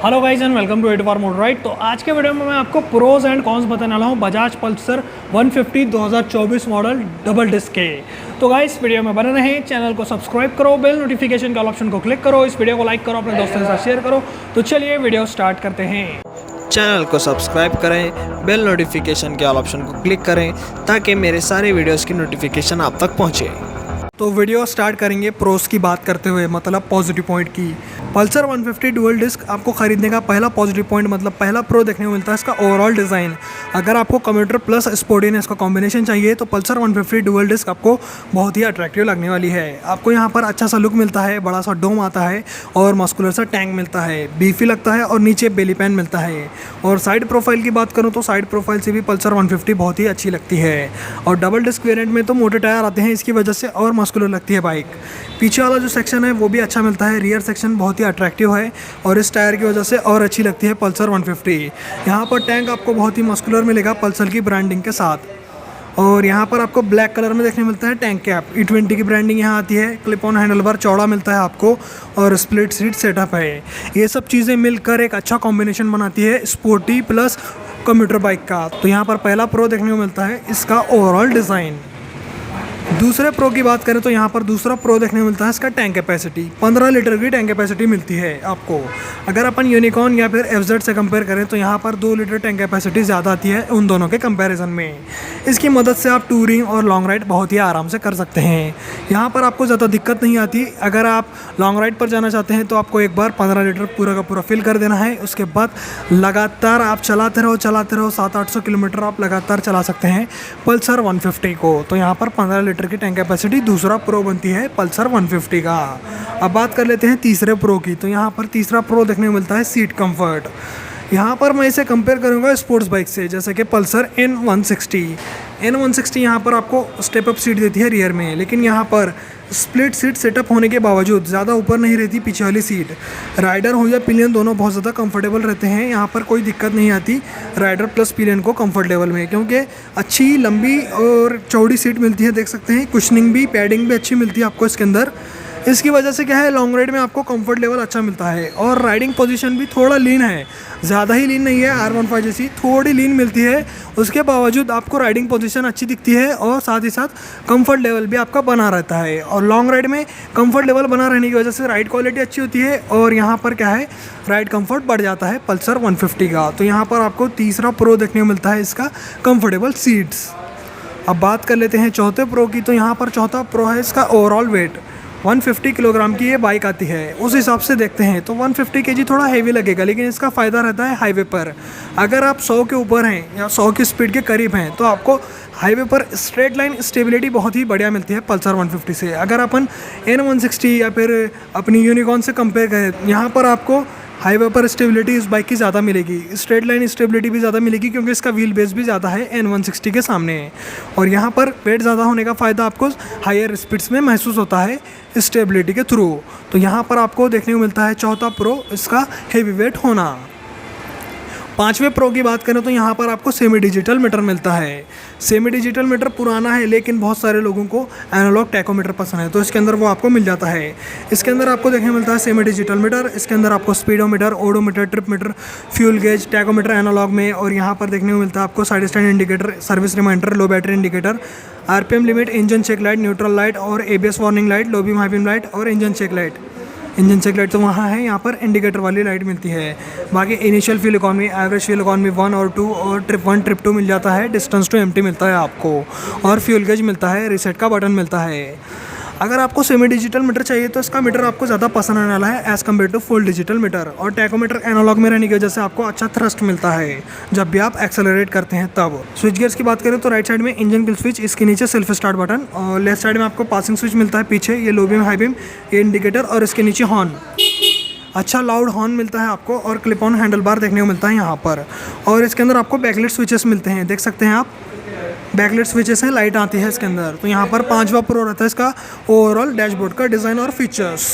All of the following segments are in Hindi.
Hello guys and welcome to eight four mode right. तो आज के वीडियो में मैं आपको प्रोज एंड कॉन्स बताने वाला हूँ Bajaj Pulsar 150 2024 model double disc के। तो गाइस वीडियो में बने रहें, चैनल को सब्सक्राइब करो, बेल नोटिफिकेशन का ऑप्शन को क्लिक करो, इस वीडियो को लाइक करो, अपने दोस्तों के साथ शेयर करो। तो चलिए वीडियो स्टार्ट करते हैं। चैनल को सब्सक्राइब करें, बेल नोटिफिकेशन के ऑप्शन को क्लिक करें ताकि मेरे सारे वीडियोस की नोटिफिकेशन आप तक पहुंचे। तो वीडियो स्टार्ट करेंगे प्रोस की बात करते हुए, मतलब पॉजिटिव पॉइंट की। पल्सर 150 डुअल डिस्क आपको ख़रीदने का पहला पॉजिटिव पॉइंट, मतलब पहला प्रो देखने को मिलता है इसका ओवरऑल डिज़ाइन। अगर आपको कम्यूटर प्लस स्पोर्टिनेस का कॉम्बिनेशन चाहिए तो पल्सर 150 डुअल डिस्क आपको बहुत ही अट्रैक्टिव लगने वाली है। आपको यहाँ पर अच्छा सा लुक मिलता है, बड़ा सा डोम आता है और मस्कुलर सा टैंक मिलता है, बीफी लगता है और नीचे बेली पैन मिलता है। और साइड प्रोफाइल की बात करूँ तो साइड प्रोफाइल से भी पल्सर 150 बहुत ही अच्छी लगती है। और डबल डिस्क वेरिएंट में तो मोटे टायर आते हैं, इसकी वजह से और मस्कुलर लगती है बाइक। पीछे वाला जो सेक्शन है वो भी अच्छा मिलता है, रियर सेक्शन बहुत ही अट्रैक्टिव है और इस टायर की वजह से और अच्छी लगती है पल्सर 150। यहाँ पर टैंक आपको बहुत ही मस्कुलर मिलेगा पल्सर की ब्रांडिंग के साथ। और यहाँ पर आपको ब्लैक कलर में देखने मिलता है टैंक कैप, E20 की ब्रांडिंग यहाँ आती है। क्लिप ऑन हैंडल बार चौड़ा मिलता है आपको और स्प्लिट सीट सेटअप है। ये सब चीज़ें मिलकर एक अच्छा कॉम्बिनेशन बनाती है स्पोर्टी प्लस कम्यूटर बाइक का। तो यहाँ पर पहला प्रो देखने को मिलता है इसका ओवरऑल डिज़ाइन। दूसरे प्रो की बात करें तो यहाँ पर दूसरा प्रो देखने को मिलता है इसका टैंक कैपेसिटी। 15 लीटर की टैंक कैपेसिटी मिलती है आपको। अगर अपन यूनिकॉर्न या फिर FZ से कंपेयर करें तो यहाँ पर 2 लीटर टैंक कैपेसिटी ज़्यादा आती है उन दोनों के कंपैरिजन में। इसकी मदद से आप टूरिंग और लॉन्ग राइड बहुत ही आराम से कर सकते हैं। यहाँ पर आपको ज़्यादा दिक्कत नहीं आती। अगर आप लॉन्ग राइड पर जाना चाहते हैं तो आपको एक बार 15 लीटर पूरा का पूरा फिल कर देना है। उसके बाद लगातार आप चलाते रहो 700-800 किलोमीटर आप लगातार चला सकते हैं पल्सर 150 को। तो यहाँ पर 15 लीटर की टैंक कैपेसिटी दूसरा प्रो बनती है पल्सर 150 का। अब बात कर लेते हैं तीसरे प्रो की। तो यहाँ पर तीसरा प्रो देखने को मिलता है सीट कंफर्ट। यहाँ पर मैं इसे कंपेयर करूँगा स्पोर्ट्स बाइक से, जैसे कि पल्सर N160 यहाँ पर आपको स्टेप अप सीट देती है रियर में, लेकिन यहाँ पर स्प्लिट सीट सेटअप होने के बावजूद ज़्यादा ऊपर नहीं रहती पीछे वाली सीट। राइडर हो या पिलियन दोनों बहुत ज़्यादा कंफर्टेबल रहते हैं। यहाँ पर कोई दिक्कत नहीं आती राइडर प्लस पिलियन को कंफर्ट लेवल में, क्योंकि अच्छी लंबी और चौड़ी सीट मिलती है। देख सकते हैं कुशनिंग भी, पैडिंग भी अच्छी मिलती है आपको इसके अंदर। इसकी वजह से क्या है, लॉन्ग राइड में आपको कंफर्ट लेवल अच्छा मिलता है। और राइडिंग पोजीशन भी थोड़ा लीन है, ज़्यादा ही लीन नहीं है, R15 जैसी थोड़ी लीन मिलती है। उसके बावजूद आपको राइडिंग पोजीशन अच्छी दिखती है और साथ ही साथ कंफर्ट लेवल भी आपका बना रहता है। और लॉन्ग राइड में कंफर्ट लेवल बना रहने की वजह से राइड क्वालिटी अच्छी होती है और यहाँ पर क्या है, राइड कंफर्ट बढ़ जाता है पल्सर 150 का। तो यहाँ पर आपको तीसरा प्रो देखने को मिलता है इसका कंफर्टेबल सीट्स। अब बात कर लेते हैं चौथे प्रो की। तो यहाँ पर चौथा प्रो है इसका ओवरऑल वेट। 150 किलोग्राम की ये बाइक आती है, उस हिसाब से देखते हैं तो 150 kg थोड़ा हेवी लगेगा, लेकिन इसका फ़ायदा रहता है हाईवे पर। अगर आप 100 के ऊपर हैं या 100 की स्पीड के करीब हैं तो आपको हाईवे पर स्ट्रेट लाइन स्टेबिलिटी बहुत ही बढ़िया मिलती है पल्सर 150 से। अगर अपन N160 या फिर अपनी यूनिकॉर्न से कंपेयर करें, यहाँ पर आपको हाईवे पर स्टेबिलिटी इस बाइक की ज़्यादा मिलेगी, स्ट्रेट लाइन स्टेबिलिटी भी ज़्यादा मिलेगी, क्योंकि इसका व्हील बेस भी ज़्यादा है N160 के सामने। और यहाँ पर वेट ज़्यादा होने का फ़ायदा आपको हायर स्पीड्स में महसूस होता है स्टेबिलिटी के थ्रू। तो यहाँ पर आपको देखने को मिलता है चौथा प्रो इसका हेवी वेट होना। पांचवें प्रो की बात करें तो यहाँ पर आपको सेमी डिजिटल मीटर मिलता है। सेमी डिजिटल मीटर पुराना है, लेकिन बहुत सारे लोगों को एनालॉग टैकोमीटर पसंद है, तो इसके अंदर वो आपको मिल जाता है। इसके अंदर आपको देखने मिलता है सेमी डिजिटल मीटर। इसके अंदर आपको speedometer, odometer, trip meter, fuel gauge, tachometer analogue में। और यहाँ पर देखने को मिलता है आपको side stand indicator, service reminder, low battery indicator, RPM limit, engine check light, neutral light और ABS warning light, low beam high beam light और engine check light. Engine check light तो वहाँ है, यहाँ पर इंडिकेटर वाली लाइट मिलती है। बाकी initial fuel economy, average fuel economy 1 और 2 और ट्रिप 1 ट्रिप 2 मिल जाता है। डिस्टेंस टू एम्प्टी मिलता है आपको और फ्यूल गेज मिलता है, रीसेट का बटन मिलता है। अगर आपको सेमी डिजिटल मीटर चाहिए तो इसका मीटर आपको ज़्यादा पसंद आने वाला है as compare to full digital meter. और टैकोमीटर एनालॉग में रहने की वजह से आपको अच्छा थ्रस्ट मिलता है जब भी आप एक्सेलरेट करते हैं तब। स्विच गियर्स की बात करें तो राइट साइड में इंजन किल स्विच, इसके नीचे सेल्फ स्टार्ट बटन, और लेफ्ट साइड में आपको पासिंग स्विच मिलता है पीछे, ये लो बीम हाई बीम, ये इंडिकेटर और इसके नीचे हॉर्न। अच्छा लाउड हॉर्न मिलता है आपको और क्लिप ऑन हैंडल बार देखने को मिलता है यहाँ पर। और इसके अंदर आपको बैकलाइट स्विचेस मिलते हैं, देख सकते हैं आप, बैकलाइट स्विचेस हैं, लाइट आती है इसके अंदर। तो यहाँ पर पांचवा प्रो रहता है इसका ओवरऑल डैशबोर्ड का डिज़ाइन और फीचर्स।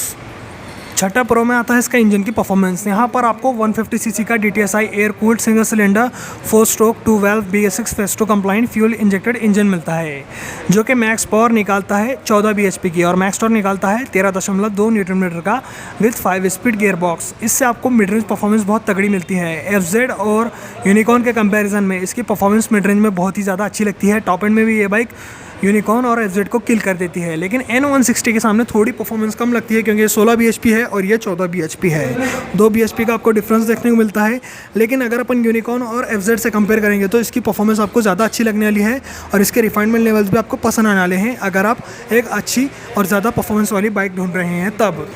छठा प्रो में आता है इसका इंजन की परफॉर्मेंस। यहाँ पर आपको 150 सीसी का DTSI air cooled single cylinder 4 stroke 2 valve BS6 Festo complaint fuel injected engine मिलता है, जो कि मैक्स पावर निकालता है 14 bhp की और मैक्स टॉर्क निकालता है 13.2 न्यूटन मीटर का विद 5 स्पीड गियर बॉक्स। इससे आपको मिड रेंज परफॉर्मेंस बहुत तगड़ी मिलती है। FZ और यूनिकॉर्न के कंपैरिजन में इसकी परफॉर्मेंस मिड रेंज में बहुत ही ज़्यादा अच्छी लगती है। टॉप एंड में भी ये बाइक यूनिकॉर्न और FZ को किल कर देती है, लेकिन N160 के सामने थोड़ी परफॉर्मेंस कम लगती है क्योंकि ये 16 bhp है और ये 14 bhp है। 2 bhp का आपको डिफरेंस देखने को मिलता है, लेकिन अगर अपन यूनिकॉर्न और FZ से कंपेयर करेंगे तो इसकी परफॉर्मेंस आपको ज़्यादा अच्छी लगने वाली है और इसके रिफाइनमेंट लेवल्स भी आपको पसंद आने वाले हैं अगर आप एक अच्छी और ज़्यादा परफॉर्मेंस वाली बाइक ढूंढ रहे हैं तब।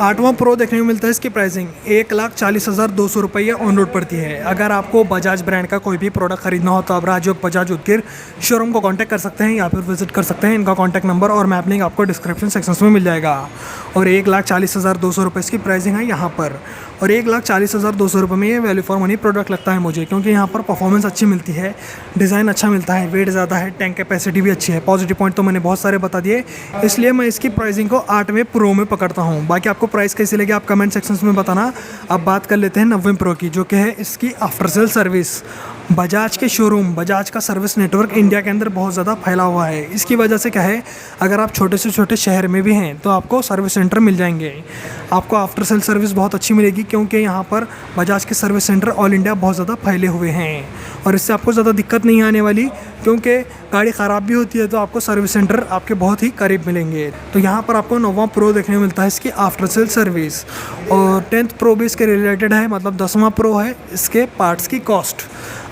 8वां प्रो देखने को मिलता है। इसकी प्राइसिंग 1,40,200 रुपये ऑन रोड पड़ती है। अगर आपको बजाज ब्रांड का कोई भी प्रोडक्ट खरीदना हो तो आप राजयोग बजाज उदगीर शोरूम को कांटेक्ट कर सकते हैं या फिर विजिट कर सकते हैं। इनका कांटेक्ट नंबर और मैप लिंक आपको डिस्क्रिप्शन सेक्शन में मिल जाएगा। और 1,40,200 रुपये इसकी प्राइसिंग है यहाँ पर, और 1,40,200 रुपये में ये वैल्यू फॉर मनी प्रोडक्ट लगता है मुझे, क्योंकि यहाँ पर परफॉर्मेंस अच्छी मिलती है, डिज़ाइन अच्छा मिलता है, वेट ज़्यादा है, टैंक कैपेसिटी भी अच्छी है। पॉजिटिव पॉइंट तो मैंने बहुत सारे बता दिए, इसलिए मैं इसकी प्राइसिंग को 8वें प्रो में पकड़ता हूँ। बाकी आपको प्राइस कैसी लगी आप कमेंट सेक्शन में बताना। अब बात कर लेते हैं 9वें प्रो की, जो कि है इसकी आफ्टर सेल सर्विस। बजाज के शोरूम, बजाज का सर्विस नेटवर्क इंडिया के अंदर बहुत ज़्यादा फैला हुआ है। इसकी वजह से क्या है, अगर आप छोटे से छोटे शहर में भी हैं तो आपको सर्विस सेंटर मिल जाएंगे। आपको आफ्टर सेल सर्विस बहुत अच्छी मिलेगी क्योंकि यहाँ पर बजाज के सर्विस सेंटर ऑल इंडिया बहुत ज़्यादा फैले हुए हैं और इससे आपको ज़्यादा दिक्कत नहीं आने वाली, क्योंकि गाड़ी ख़राब भी होती है तो आपको सर्विस सेंटर आपके बहुत ही करीब मिलेंगे। तो यहाँ पर आपको 9वां प्रो देखने को मिलता है इसकी आफ्टर सेल सर्विस। और 10th प्रो भी इसके रिलेटेड है, मतलब 10वां प्रो है इसके पार्ट्स की कॉस्ट।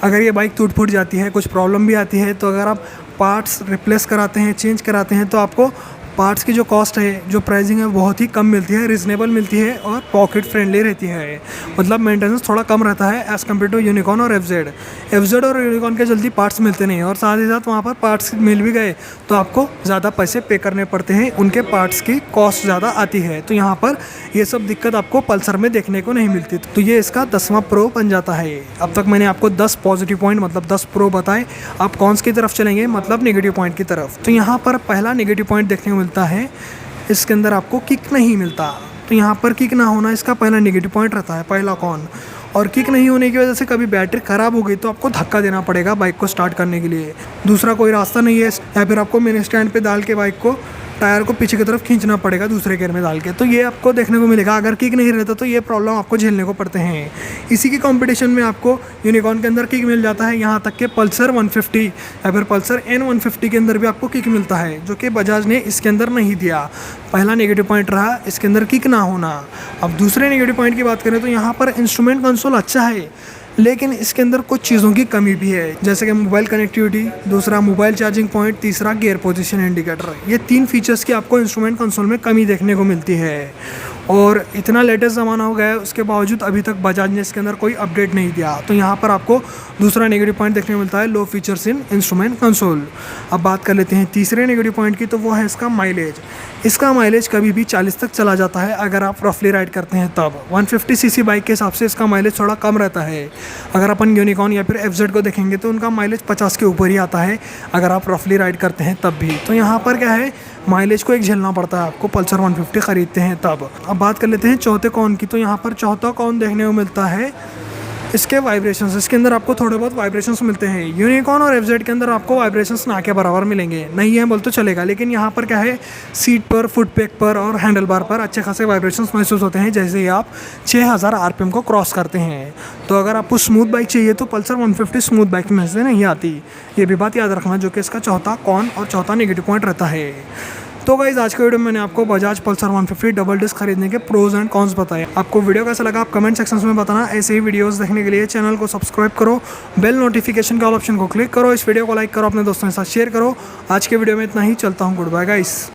अगर ये बाइक टूट फूट जाती है, कुछ प्रॉब्लम भी आती है, तो अगर आप पार्ट्स रिप्लेस कराते हैं, चेंज कराते हैं, तो आपको पार्ट्स की जो कॉस्ट है, जो प्राइसिंग है, बहुत ही कम मिलती है, रिजनेबल मिलती है और पॉकेट फ्रेंडली रहती है। मतलब मेंटेनेंस थोड़ा कम रहता है एज़ कम्पेयर टू यूनिकॉर्न और FZ और यूनिकॉर्न के जल्दी पार्ट्स मिलते नहीं, और साथ ही साथ वहाँ पर पार्ट्स मिल भी गए तो आपको ज़्यादा पैसे पे करने पड़ते हैं, उनके पार्ट्स की कॉस्ट ज़्यादा आती है। तो यहाँ पर ये सब दिक्कत आपको पल्सर में देखने को नहीं मिलती। तो ये इसका 10वां प्रो बन जाता है। अब तक मैंने आपको 10 पॉजिटिव पॉइंट मतलब 10 प्रो बताए। आप कौन सी तरफ चलेंगे, मतलब नेगेटिव पॉइंट की तरफ। तो यहाँ पर पहला नेगेटिव पॉइंट देखने को मिलता है, इसके अंदर आपको किक नहीं मिलता। तो यहाँ पर किक ना होना इसका पहला नेगेटिव पॉइंट रहता है, पहला कौन। और किक नहीं होने की वजह से कभी बैटरी ख़राब हो गई तो आपको धक्का देना पड़ेगा बाइक को स्टार्ट करने के लिए, दूसरा कोई रास्ता नहीं है। या फिर आपको मेन स्टैंड पे डाल के बाइक को, टायर को पीछे की तरफ खींचना पड़ेगा दूसरे गियर में डाल के। तो ये आपको देखने को मिलेगा। अगर किक नहीं रहता तो ये प्रॉब्लम आपको झेलने को पड़ते हैं। इसी की कंपटीशन में आपको यूनिकॉर्न के अंदर किक मिल जाता है, यहाँ तक कि पल्सर 150 या फिर पल्सर N150 के अंदर भी आपको किक मिलता है, जो कि बजाज ने इसके अंदर नहीं दिया। पहला नेगेटिव पॉइंट रहा इसके अंदर किक ना होना। अब दूसरे नेगेटिव पॉइंट की बात करें तो यहाँ पर इंस्ट्रूमेंट कंसोल अच्छा है, लेकिन इसके अंदर कुछ चीज़ों की कमी भी है, जैसे कि मोबाइल कनेक्टिविटी, दूसरा मोबाइल चार्जिंग पॉइंट, तीसरा गियर पोजीशन इंडिकेटर। ये 3 फीचर्स की आपको इंस्ट्रूमेंट कंसोल में कमी देखने को मिलती है। और इतना लेटेस्ट ज़माना हो गया है, उसके बावजूद अभी तक बजाज ने इसके अंदर कोई अपडेट नहीं दिया। तो यहाँ पर आपको दूसरा नेगेटिव पॉइंट देखने को मिलता है, लो फीचर्स इन इंस्ट्रूमेंट कंसोल। अब बात कर लेते हैं तीसरे नेगेटिव पॉइंट की, तो वो है इसका माइलेज। इसका माइलेज कभी भी 40 तक चला जाता है अगर आप रफली राइड करते हैं तब। 150 सीसी बाइक के हिसाब से इसका माइलेज थोड़ा कम रहता है। अगर अपन यूनिकॉर्न या फिर FZ को देखेंगे तो उनका माइलेज 50 के ऊपर ही आता है अगर आप रफली राइड करते हैं तब भी। तो यहाँ पर क्या है, माइलेज को एक झेलना पड़ता है आपको पल्सर 150 ख़रीदते हैं तब। अब बात कर लेते हैं चौथे कॉन की। तो यहाँ पर चौथा कॉन देखने को मिलता है इसके वाइब्रेशंस। इसके अंदर आपको थोड़े बहुत वाइब्रेशंस मिलते हैं। यूनिकॉर्न और FZ के अंदर आपको वाइब्रेशंस ना के बराबर मिलेंगे, नहीं है बोल तो चलेगा, लेकिन यहाँ पर क्या है, सीट पर, फुट पैक पर और हैंडल बार पर अच्छे खासे वाइब्रेशंस महसूस होते हैं जैसे ही आप 6000 RPM को क्रॉस करते हैं। तो अगर आपको स्मूथ बाइक चाहिए तो पल्सर 150 स्मूथ बाइक में से नहीं आती, ये भी बात याद रखना, जो कि इसका चौथा कॉन और चौथा नेगेटिव पॉइंट रहता है। तो गाइस आज के वीडियो में मैंने आपको बजाज पल्सर 150 डबल डिस्क खरीदने के प्रोज एंड कॉन्स बताए। आपको वीडियो कैसा लगा आप कमेंट सेक्शन में बताना। ऐसे ही वीडियोस देखने के लिए चैनल को सब्सक्राइब करो, बेल नोटिफिकेशन के ऑप्शन को क्लिक करो, इस वीडियो को लाइक करो, अपने दोस्तों के साथ शेयर करो। आज के वीडियो में इतना ही, चलता हूँ, गुड बाय गाइस।